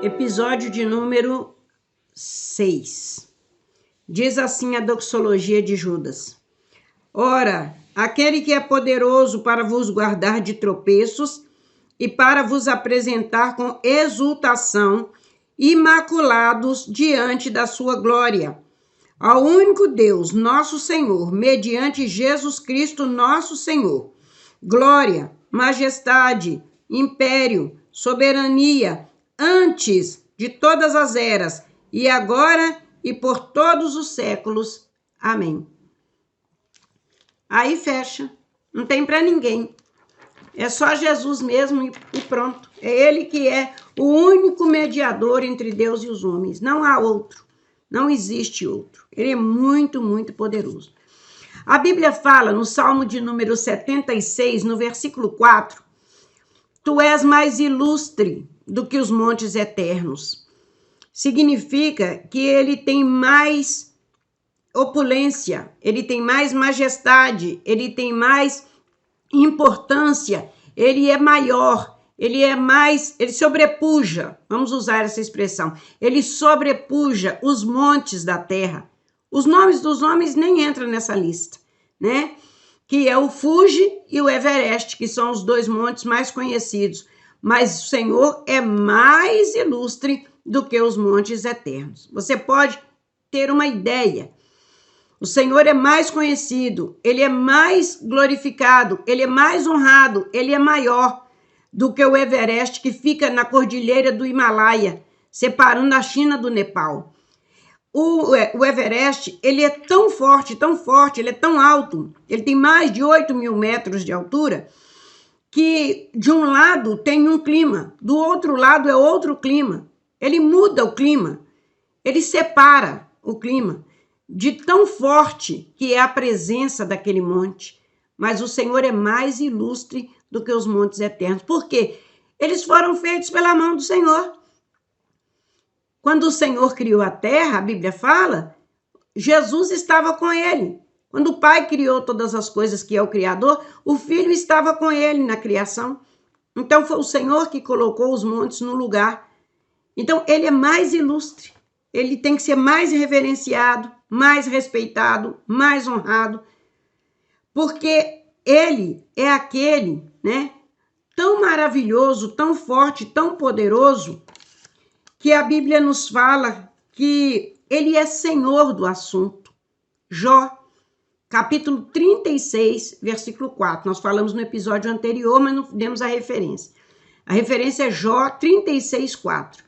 Episódio de número 6. Diz assim a doxologia de Judas: Ora, aquele que é poderoso para vos guardar de tropeços e para vos apresentar com exultação, imaculados diante da sua glória, ao único Deus, nosso Senhor, mediante Jesus Cristo, nosso Senhor, glória, majestade, império, soberania, antes de todas as eras, e agora e por todos os séculos. Amém. Aí fecha. Não tem para ninguém. É só Jesus mesmo e pronto. É ele que é o único mediador entre Deus e os homens. Não há outro. Não existe outro. Ele é muito, muito poderoso. A Bíblia fala no Salmo de número 76, no versículo 4, Tu és mais ilustre do que os montes eternos. Significa que ele tem mais opulência, ele tem mais majestade, ele tem mais importância, ele é maior, ele sobrepuja, vamos usar essa expressão, ele sobrepuja os montes da terra. Os nomes dos homens nem entram nessa lista, né? Que é o Fuji e o Everest, que são os dois montes mais conhecidos. Mas o Senhor é mais ilustre do que os montes eternos. Você pode ter uma ideia. O Senhor é mais conhecido, ele é mais glorificado, ele é mais honrado, ele é maior do que o Everest, que fica na cordilheira do Himalaia, separando a China do Nepal. O Everest, ele é tão forte, ele é tão alto, ele tem mais de 8.000 metros de altura, que de um lado tem um clima, do outro lado é outro clima. Ele muda o clima, ele separa o clima, de tão forte que é a presença daquele monte. Mas o Senhor é mais ilustre do que os montes eternos. Por quê? Eles foram feitos pela mão do Senhor. Quando o Senhor criou a terra, a Bíblia fala, Jesus estava com ele. Quando o Pai criou todas as coisas, que é o Criador, o Filho estava com ele na criação. Então foi o Senhor que colocou os montes no lugar. Então ele é mais ilustre. Ele tem que ser mais reverenciado, mais respeitado, mais honrado. Porque ele é aquele, né, tão maravilhoso, tão forte, tão poderoso, que a Bíblia nos fala que ele é senhor do assunto. Jó, capítulo 36, versículo 4. Nós falamos no episódio anterior, mas não demos a referência. A referência é Jó 36, 4.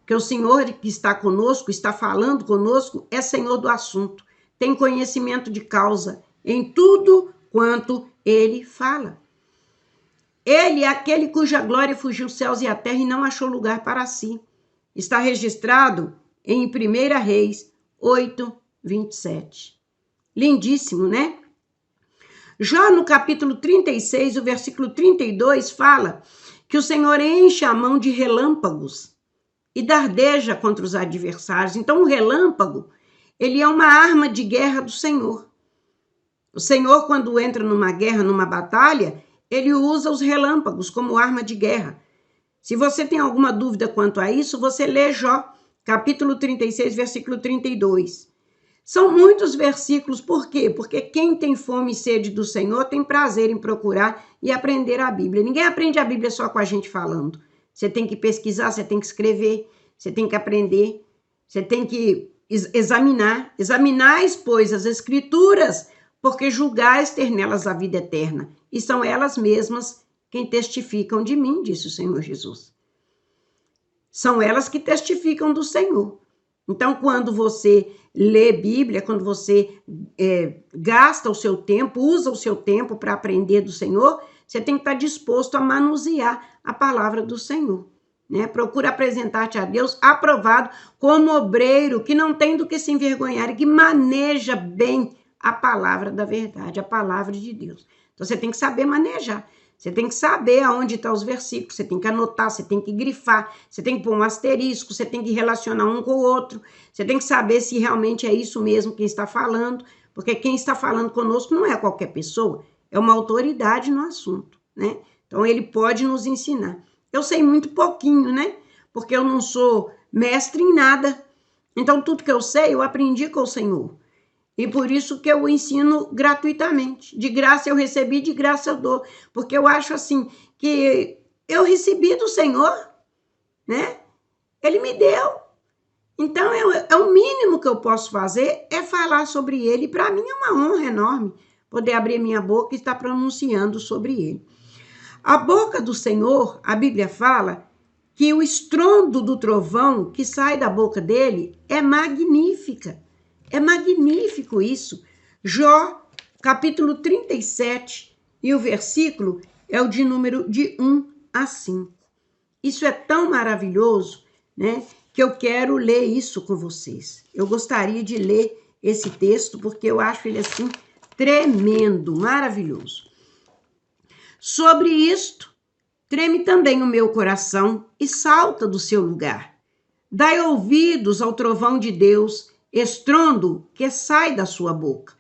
Que o Senhor que está conosco, está falando conosco, é senhor do assunto. Tem conhecimento de causa em tudo quanto ele fala. Ele é aquele cuja glória fugiu os céus e a terra e não achou lugar para si. Está registrado em 1 Reis 8, 27. Lindíssimo, né? Já no capítulo 36, o versículo 32, fala que o Senhor enche a mão de relâmpagos e dardeja contra os adversários. Então, o relâmpago, ele é uma arma de guerra do Senhor. O Senhor, quando entra numa guerra, numa batalha, ele usa os relâmpagos como arma de guerra. Se você tem alguma dúvida quanto a isso, você lê Jó, capítulo 36, versículo 32. São muitos versículos, por quê? Porque quem tem fome e sede do Senhor tem prazer em procurar e aprender a Bíblia. Ninguém aprende a Bíblia só com a gente falando. Você tem que pesquisar, você tem que escrever, você tem que aprender, você tem que examinar, pois, as Escrituras, porque julgais ter nelas a vida eterna. E são elas mesmas quem testificam de mim, disse o Senhor Jesus. São elas que testificam do Senhor. Então, quando você lê Bíblia, quando você gasta o seu tempo, usa o seu tempo para aprender do Senhor, você tem que estar disposto a manusear a palavra do Senhor, né? Procura apresentar-te a Deus aprovado como obreiro que não tem do que se envergonhar e que maneja bem a palavra da verdade, a palavra de Deus. Então, você tem que saber manejar. Você tem que saber aonde estão os versículos, você tem que anotar, você tem que grifar, você tem que pôr um asterisco, você tem que relacionar um com o outro, você tem que saber se realmente é isso mesmo quem está falando, porque quem está falando conosco não é qualquer pessoa, é uma autoridade no assunto, né? Então, ele pode nos ensinar. Eu sei muito pouquinho, né? porque eu não sou mestre em nada. Então, tudo que eu sei, eu aprendi com o Senhor. E por isso que eu ensino gratuitamente. De graça eu recebi, de graça eu dou. Porque eu acho assim, que eu recebi do Senhor, né? Ele me deu. Então, é o mínimo que eu posso fazer é falar sobre ele. Para mim é uma honra enorme poder abrir minha boca e estar pronunciando sobre ele. A boca do Senhor, a Bíblia fala que o estrondo do trovão que sai da boca dele é magnífica. É magnífico isso. Jó, capítulo 37, e o versículo é o de número de 1 a 5. Isso é tão maravilhoso, né, que eu quero ler isso com vocês. Eu gostaria de ler esse texto porque eu acho ele assim tremendo, maravilhoso. Sobre isto, treme também o meu coração e salta do seu lugar. Dai ouvidos ao trovão de Deus, estrondo que sai da sua boca.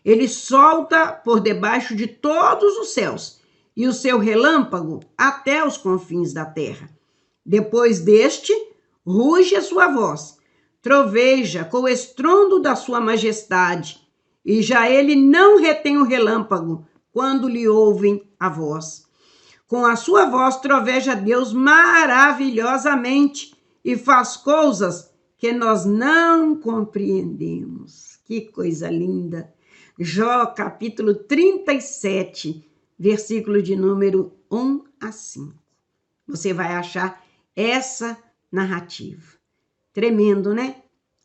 Ele solta por debaixo de todos os céus e o seu relâmpago até os confins da terra. Depois deste, ruge a sua voz, troveja com o estrondo da sua majestade, e já ele não retém o relâmpago quando lhe ouvem a voz. Com a sua voz troveja Deus maravilhosamente e faz coisas que nós não compreendemos. Que coisa linda! Jó, capítulo 37, versículo de número 1 a 5. Você vai achar essa narrativa. Tremendo, né?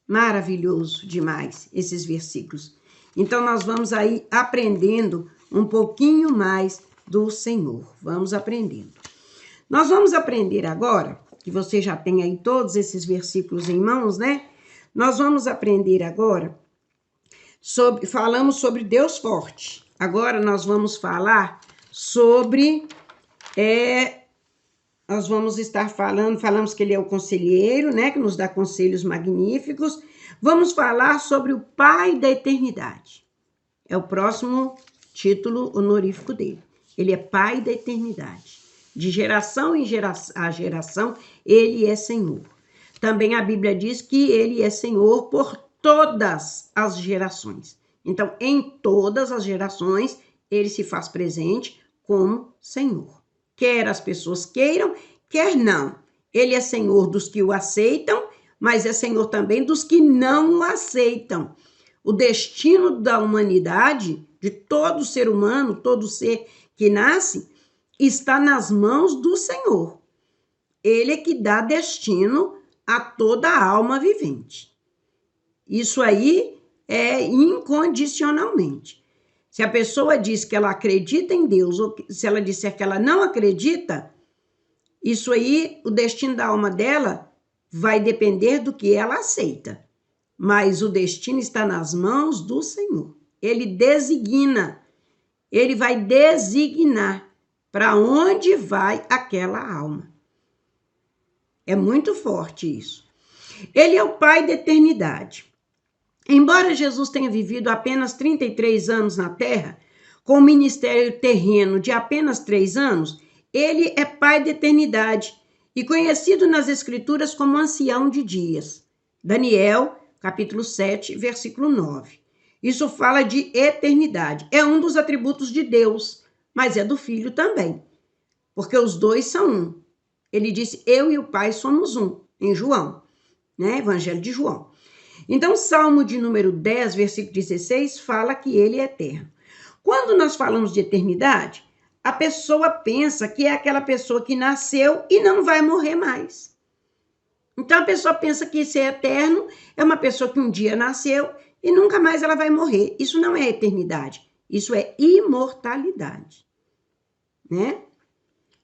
Maravilhoso demais esses versículos. Então, nós vamos aí aprendendo um pouquinho mais do Senhor. Vamos aprendendo. Nós vamos aprender agora, que você já tem aí todos esses versículos em mãos, né? Nós vamos aprender agora falamos sobre Deus forte. Agora nós vamos falar sobre... nós vamos estar falamos que ele é o conselheiro, né? Que nos dá conselhos magníficos. Vamos falar sobre o Pai da eternidade. É o próximo título honorífico dele. Ele é Pai da eternidade. De geração em geração, ele é Senhor. Também a Bíblia diz que ele é Senhor por todas as gerações. Então, em todas as gerações, ele se faz presente como Senhor. Quer as pessoas queiram, quer não. Ele é Senhor dos que o aceitam, mas é Senhor também dos que não o aceitam. O destino da humanidade, de todo ser humano, todo ser que nasce, está nas mãos do Senhor. Ele é que dá destino a toda alma vivente. Isso aí é incondicionalmente. Se a pessoa diz que ela acredita em Deus, ou se ela disser que ela não acredita, isso aí, o destino da alma dela vai depender do que ela aceita. Mas o destino está nas mãos do Senhor. Ele designa, ele vai designar para onde vai aquela alma. É muito forte isso. Ele é o Pai da eternidade. Embora Jesus tenha vivido apenas 33 anos na Terra, com um ministério terreno de apenas 3 anos, ele é Pai da eternidade e conhecido nas Escrituras como ancião de dias. Daniel, capítulo 7, versículo 9. Isso fala de eternidade. É um dos atributos de Deus, mas é do Filho também, porque os dois são um. Ele disse, eu e o Pai somos um, em João, né? Evangelho de João. Então, Salmo de número 10, versículo 16, fala que ele é eterno. Quando nós falamos de eternidade, a pessoa pensa que é aquela pessoa que nasceu e não vai morrer mais. Então, a pessoa pensa que ser eterno é uma pessoa que um dia nasceu e nunca mais ela vai morrer. Isso não é eternidade, isso é imortalidade, né?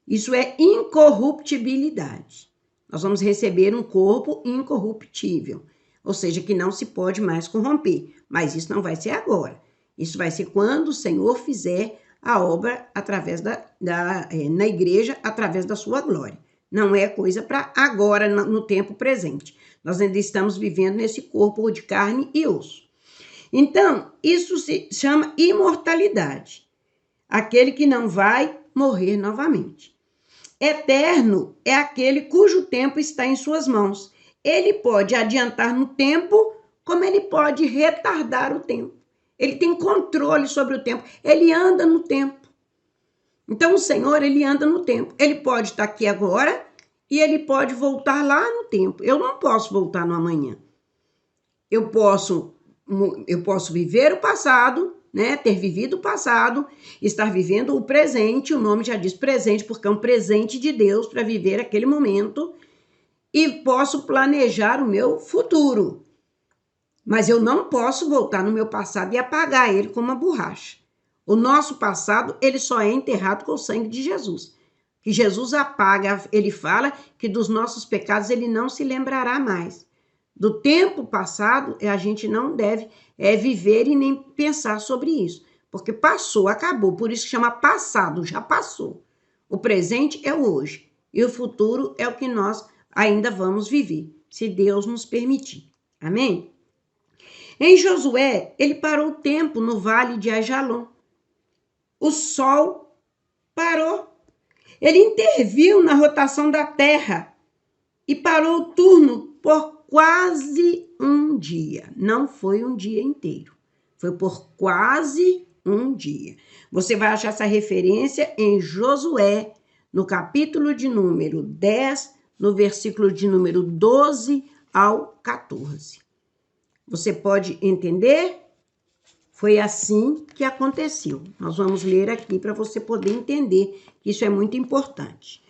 Isso é incorruptibilidade. Nós vamos receber um corpo incorruptível, ou seja, que não se pode mais corromper. Mas isso não vai ser agora. Isso vai ser quando o Senhor fizer a obra através na igreja, através da sua glória. Não é coisa para agora, no tempo presente. Nós ainda estamos vivendo nesse corpo de carne e osso. Então, isso se chama imortalidade. Aquele que não vai morrer novamente. Eterno é aquele cujo tempo está em suas mãos. Ele pode adiantar no tempo, como ele pode retardar o tempo. Ele tem controle sobre o tempo. Ele anda no tempo. Então, o Senhor, ele anda no tempo. Ele pode estar aqui agora e ele pode voltar lá no tempo. Eu não posso voltar no amanhã. Eu posso viver o passado, né? Ter vivido o passado, estar vivendo o presente. O nome já diz presente, porque é um presente de Deus para viver aquele momento. E posso planejar o meu futuro. Mas eu não posso voltar no meu passado e apagar ele como uma borracha. O nosso passado, ele só é enterrado com o sangue de Jesus. Que Jesus apaga, ele fala que dos nossos pecados ele não se lembrará mais. Do tempo passado, a gente não deve viver e nem pensar sobre isso. Porque passou, acabou. Por isso que chama passado, já passou. O presente é o hoje. E o futuro é o que nós ainda vamos viver, se Deus nos permitir. Amém? Em Josué, ele parou o tempo no vale de Ajalon. O sol parou. Ele interviu na rotação da terra e parou o turno por quase um dia. Não foi um dia inteiro. Foi por quase um dia. Você vai achar essa referência em Josué, no capítulo de número 10, no versículo de número 12 ao 14. Você pode entender? Foi assim que aconteceu. Nós vamos ler aqui para você poder entender que isso é muito importante.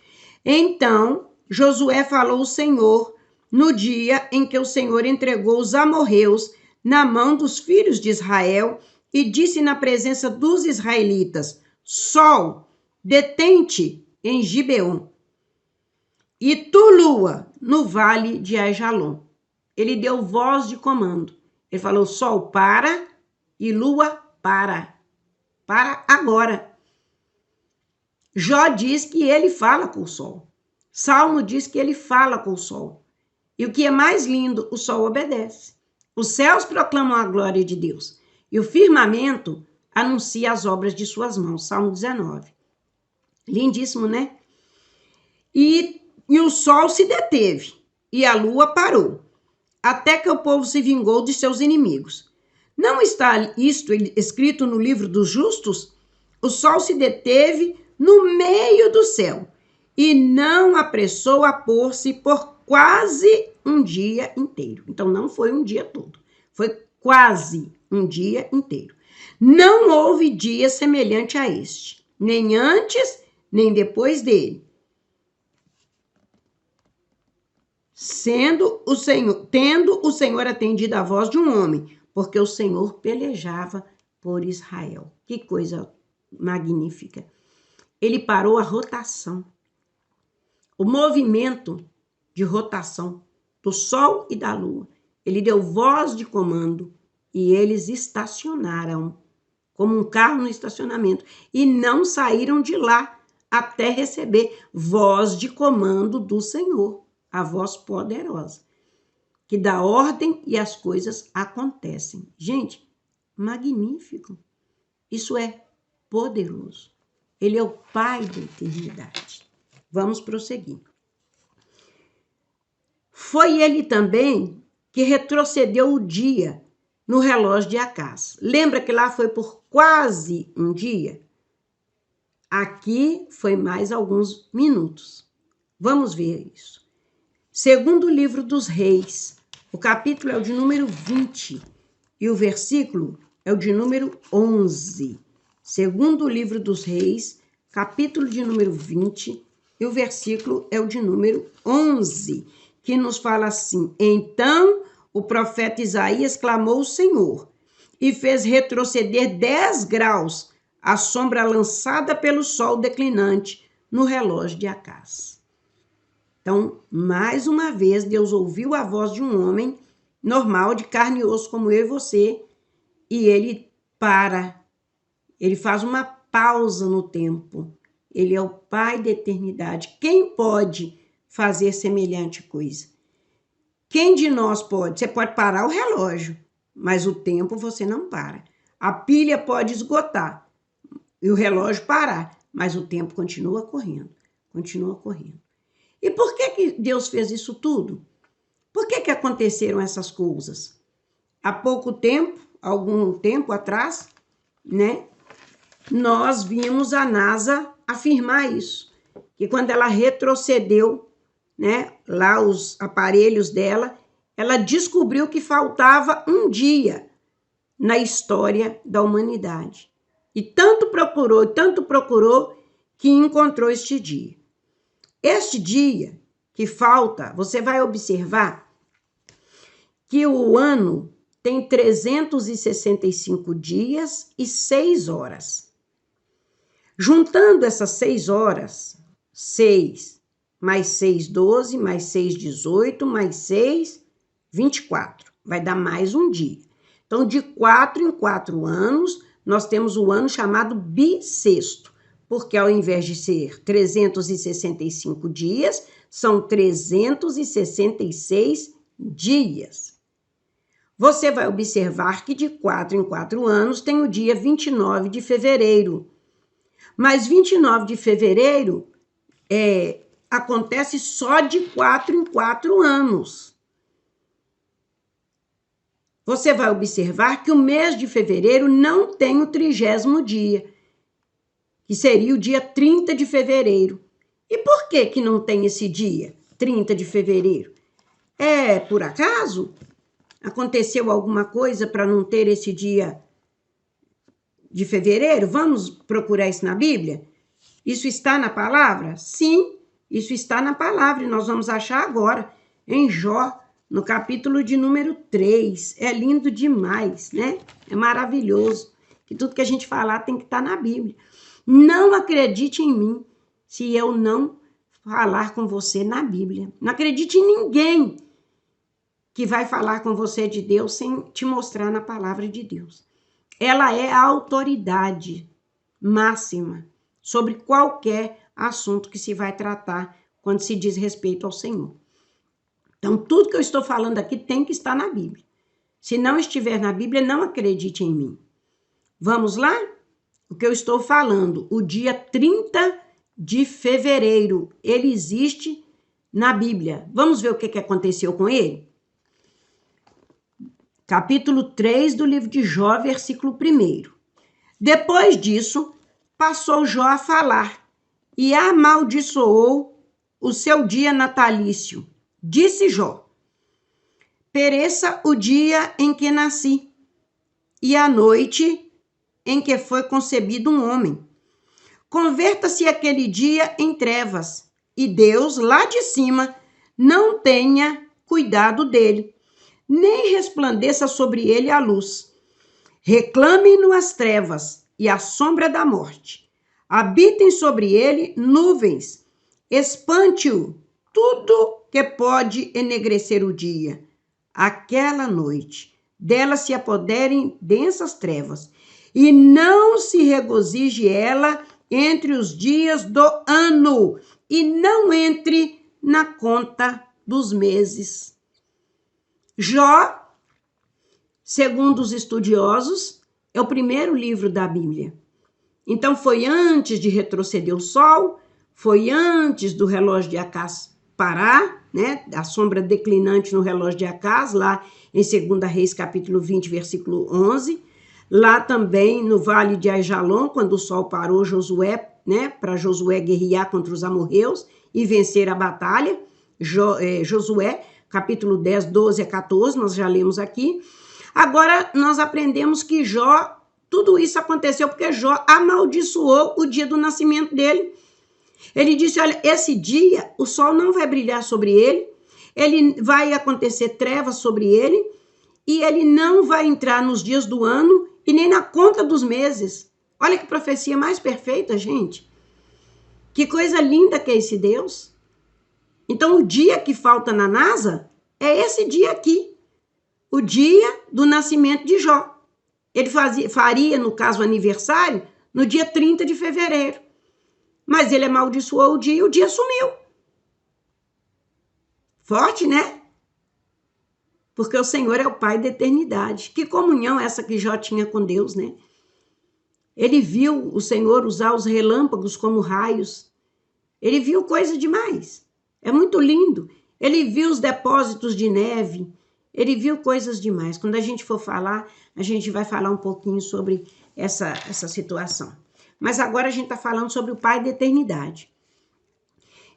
Então, Josué falou ao Senhor no dia em que o Senhor entregou os amorreus na mão dos filhos de Israel e disse na presença dos israelitas: Sol, detente em Gibeon, e tu, lua, no vale de Ajalon. Ele deu voz de comando. Ele falou: Sol, para, e lua, para. Para agora. Jó diz que ele fala com o sol. Salmo diz que ele fala com o sol. E o que é mais lindo, o sol obedece. Os céus proclamam a glória de Deus. E o firmamento anuncia as obras de suas mãos. Salmo 19. Lindíssimo, né? E o sol se deteve. E a lua parou. Até que o povo se vingou de seus inimigos. Não está isto escrito no livro dos justos? O sol se deteve no meio do céu e não apressou a pôr-se por quase um dia inteiro. Então, não foi um dia todo, foi quase um dia inteiro. Não houve dia semelhante a este, nem antes, nem depois dele. Tendo o Senhor atendido a voz de um homem, porque o Senhor pelejava por Israel. Que coisa magnífica. Ele parou a rotação, o movimento de rotação do sol e da lua. Ele deu voz de comando e eles estacionaram, como um carro no estacionamento, e não saíram de lá até receber voz de comando do Senhor, a voz poderosa, que dá ordem e as coisas acontecem. Gente, magnífico. Isso é poderoso. Ele é o Pai da eternidade. Vamos prosseguir. Foi ele também que retrocedeu o dia no relógio de Acás. Lembra que lá foi por quase um dia? Aqui foi mais alguns minutos. Vamos ver isso. Segundo o livro dos Reis, o capítulo é o de número 20 e o versículo é o de número 11. Segundo o livro dos Reis, capítulo de número 20 e o versículo é o de número 11, que nos fala assim: Então o profeta Isaías clamou ao Senhor e fez retroceder 10 graus a sombra lançada pelo sol declinante no relógio de Acás. Então, mais uma vez, Deus ouviu a voz de um homem normal, de carne e osso como eu e você, e ele para. Ele faz uma pausa no tempo. Ele é o Pai da eternidade. Quem pode fazer semelhante coisa? Quem de nós pode? Você pode parar o relógio, mas o tempo você não para. A pilha pode esgotar e o relógio parar, mas o tempo continua correndo. continua correndo. E por que Deus fez isso tudo? Por que aconteceram essas coisas? Há pouco tempo, algum tempo atrás, né, nós vimos a NASA afirmar isso, que quando ela retrocedeu, né, lá os aparelhos dela, ela descobriu que faltava um dia na história da humanidade. E tanto procurou, que encontrou este dia. Este dia que falta, você vai observar que o ano tem 365 dias e 6 horas. Juntando essas 6 horas, 6 mais 6, 12, mais 6, 18, mais 6, 24. Vai dar mais um dia. Então, de 4 em 4 anos, nós temos o ano chamado bissexto, porque ao invés de ser 365 dias, são 366 dias. Você vai observar que de 4 em 4 anos tem o dia 29 de fevereiro. Mas 29 de fevereiro acontece só de 4 em 4 anos. Você vai observar que o mês de fevereiro não tem o 30º dia, que seria o dia 30 de fevereiro. E por que não tem esse dia, 30 de fevereiro? É por acaso? Aconteceu alguma coisa para não ter esse dia de fevereiro? Vamos procurar isso na Bíblia? Isso está na palavra? Sim, isso está na palavra e nós vamos achar agora em Jó, no capítulo de número 3. É lindo demais, né? É maravilhoso. Que tudo que a gente falar tem que estar na Bíblia. Não acredite em mim se eu não falar com você na Bíblia. Não acredite em ninguém que vai falar com você de Deus sem te mostrar na palavra de Deus. Ela é a autoridade máxima sobre qualquer assunto que se vai tratar quando se diz respeito ao Senhor. Então, tudo que eu estou falando aqui tem que estar na Bíblia. Se não estiver na Bíblia, não acredite em mim. Vamos lá? O que eu estou falando, o dia 30 de fevereiro, ele existe na Bíblia. Vamos ver o que aconteceu com ele? Capítulo 3 do livro de Jó, versículo 1. Depois disso, passou Jó a falar e amaldiçoou o seu dia natalício. Disse Jó: pereça o dia em que nasci e a noite em que foi concebido um homem. Converta-se aquele dia em trevas e Deus, lá de cima, não tenha cuidado dele, nem resplandeça sobre ele a luz. Reclame-no as trevas e a sombra da morte. Habitem sobre ele nuvens. Espante-o tudo que pode enegrecer o dia. Aquela noite, dela se apoderem densas trevas, e não se regozije ela entre os dias do ano, e não entre na conta dos meses. Jó, segundo os estudiosos, é o primeiro livro da Bíblia. Então, foi antes de retroceder o sol, foi antes do relógio de Acás parar, né? A sombra declinante no relógio de Acás, lá em 2 Reis, capítulo 20, versículo 11. Lá também, no vale de Aijalon, quando o sol parou, Josué, né? Para Josué guerrear contra os amorreus e vencer a batalha. Josué, capítulo 10, 12 a 14, nós já lemos aqui. Agora, nós aprendemos que Jó, tudo isso aconteceu porque Jó amaldiçoou o dia do nascimento dele. Ele disse, olha, esse dia o sol não vai brilhar sobre ele vai acontecer trevas sobre ele, e ele não vai entrar nos dias do ano e nem na conta dos meses. Olha que profecia mais perfeita, gente. Que coisa linda que é esse Deus. Então, o dia que falta na NASA é esse dia aqui. O dia do nascimento de Jó. Ele faria, no caso, aniversário, no dia 30 de fevereiro. Mas ele amaldiçoou o dia e o dia sumiu. Forte, né? Porque o Senhor é o Pai da eternidade. Que comunhão essa que Jó tinha com Deus, né? Ele viu o Senhor usar os relâmpagos como raios. Ele viu coisa demais. É muito lindo. Ele viu os depósitos de neve. Ele viu coisas demais. Quando a gente for falar, a gente vai falar um pouquinho sobre essa situação. Mas agora a gente está falando sobre o Pai da eternidade.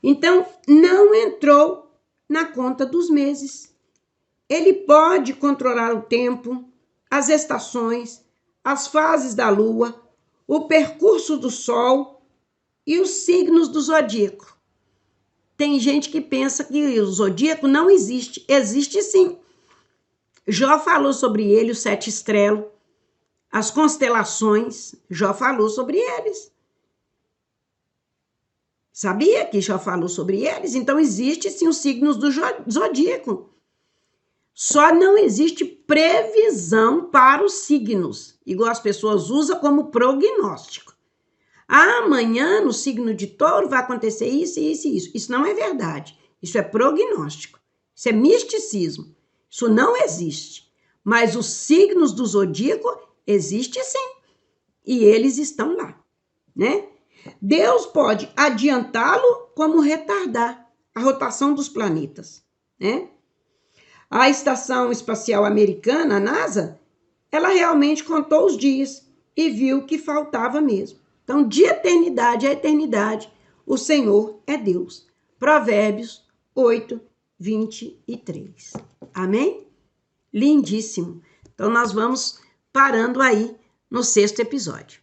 Então, não entrou na conta dos meses. Ele pode controlar o tempo, as estações, as fases da lua, o percurso do sol e os signos do zodíaco. Tem gente que pensa que o zodíaco não existe. Existe sim. Jó falou sobre ele, os 7 estrelas, as constelações. Jó falou sobre eles. Sabia que Jó falou sobre eles? Então, existe sim os signos do zodíaco. Só não existe previsão para os signos, igual as pessoas usam como prognóstico. Amanhã, no signo de Touro, vai acontecer isso, isso e isso. Isso não é verdade. Isso é prognóstico. Isso é misticismo. Isso não existe. Mas os signos do zodíaco existem sim. E eles estão lá, né? Deus pode adiantá-lo como retardar a rotação dos planetas, né? A Estação Espacial Americana, a NASA, ela realmente contou os dias e viu que faltava mesmo. Então, de eternidade a eternidade, o Senhor é Deus. Provérbios 8, 23. Amém? Lindíssimo. Então, nós vamos parando aí no 6º episódio.